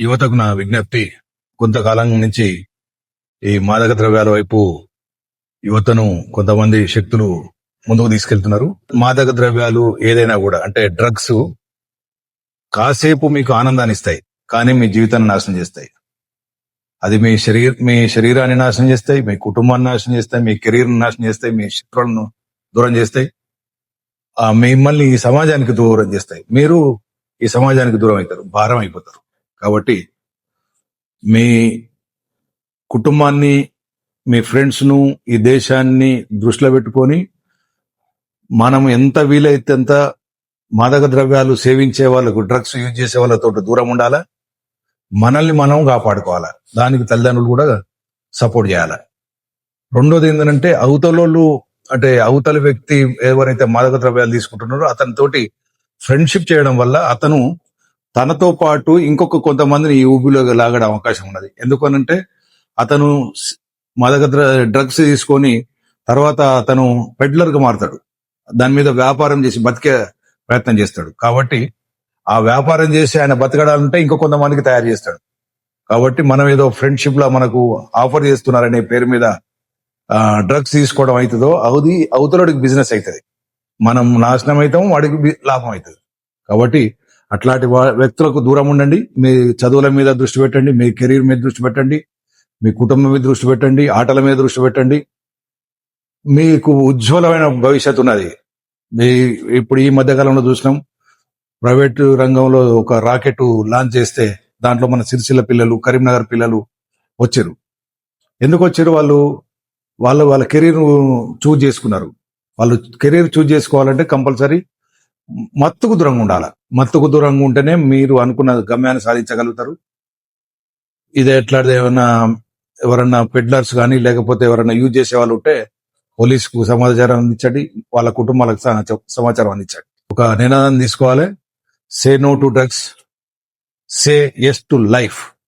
యువతకు నా విజ్ఞప్తి, కొంతకాలం నుంచి ఈ మాదక ద్రవ్యాల వైపు యువతను కొంతమంది శక్తులు ముందుకు తీసుకెళ్తున్నారు. మాదక ద్రవ్యాలు ఏదైనా కూడా, అంటే డ్రగ్స్ కాసేపు మీకు ఆనందాన్ని ఇస్తాయి, కానీ మీ జీవితాన్ని నాశనం చేస్తాయి. అది మీ శరీరాన్ని నాశనం చేస్తాయి, మీ కుటుంబాన్ని నాశనం చేస్తాయి, మీ కెరీర్ని నాశనం చేస్తాయి, మీ శత్రువులను దూరం చేస్తాయి, మిమ్మల్ని ఈ సమాజానికి దూరం చేస్తాయి. మీరు ఈ సమాజానికి దూరం అవుతారు, భారం అయిపోతారు. కాబట్టి మీ కుటుంబాన్ని, మీ ఫ్రెండ్స్ ను, ఈ దేశాన్ని దృష్టిలో పెట్టుకొని మనం ఎంత వీలైతే అంత మాదక ద్రవ్యాలు సేవించే వాళ్ళకు, డ్రగ్స్ యూజ్ చేసే వాళ్ళతో దూరం ఉండాలా. మనల్ని మనం కాపాడుకోవాలా. దానికి తల్లిదండ్రులు కూడా సపోర్ట్ చేయాలి. రెండోది ఏంటంటే, అవతల వ్యక్తి ఎవరైతే మాదక ద్రవ్యాలు తీసుకుంటున్నారో అతనితోటి ఫ్రెండ్షిప్ చేయడం వల్ల అతను తనతో పాటు ఇంకొక కొంతమందిని ఈ ఊబిలో లాగడం అవకాశం ఉన్నది. ఎందుకనంటే అతను డ్రగ్స్ తీసుకొని తర్వాత అతను పెడ్లర్ గా మారుతాడు, దాని మీద వ్యాపారం చేసి బతికే ప్రయత్నం చేస్తాడు. కాబట్టి ఆ వ్యాపారం చేసి ఆయన బతకడాలంటే ఇంకో కొంతమందికి తయారు చేస్తాడు. కాబట్టి మనం ఏదో ఫ్రెండ్షిప్ లా మనకు ఆఫర్ చేస్తున్నారనే పేరు మీద డ్రగ్స్ తీసుకోవడం అవుతుందో అది అవతలడికి బిజినెస్ అవుతుంది. మనం నాశనం అవుతాం, వాడికి లాభం అవుతుంది. కాబట్టి అట్లాంటి వ్యక్తులకు దూరం ఉండండి. మీ చదువుల మీద దృష్టి పెట్టండి, మీ కెరీర్ మీద దృష్టి పెట్టండి, మీ కుటుంబం మీద దృష్టి పెట్టండి, ఆటల మీద దృష్టి పెట్టండి. మీకు ఉజ్వలమైన భవిష్యత్తు ఉన్నది. ఇప్పుడు ఈ మధ్య కాలంలో చూసినాం, ప్రైవేట్ రంగంలో ఒక రాకెట్ లాంచ్ చేస్తే దాంట్లో మన సిరిసిల్ల పిల్లలు, కరీంనగర్ పిల్లలు వచ్చారు. ఎందుకు వచ్చారు? వాళ్ళ కెరీర్ చూజ్ చేసుకున్నారు. వాళ్ళు కెరీర్ చూజ్ చేసుకోవాలంటే కంపల్సరీ మత్తుకు దూరంగా ఉండాలి. మత్తుకు దూరంగా ఉంటేనే మీరు అనుకున్న గమ్యాన్ని సాధించగలుగుతారు. ఇది ఎట్లాంటిది, ఎవరన్నా పెడ్లర్స్ కానీ లేకపోతే ఎవరన్నా యూజ్ చేసే వాళ్ళు ఉంటే పోలీసుకు సమాచారం అందించండి, వాళ్ళ కుటుంబాలకు సమాచారం అందించండి. ఒక నినాదం తీసుకోవాలి: say no to drugs, say yes to life.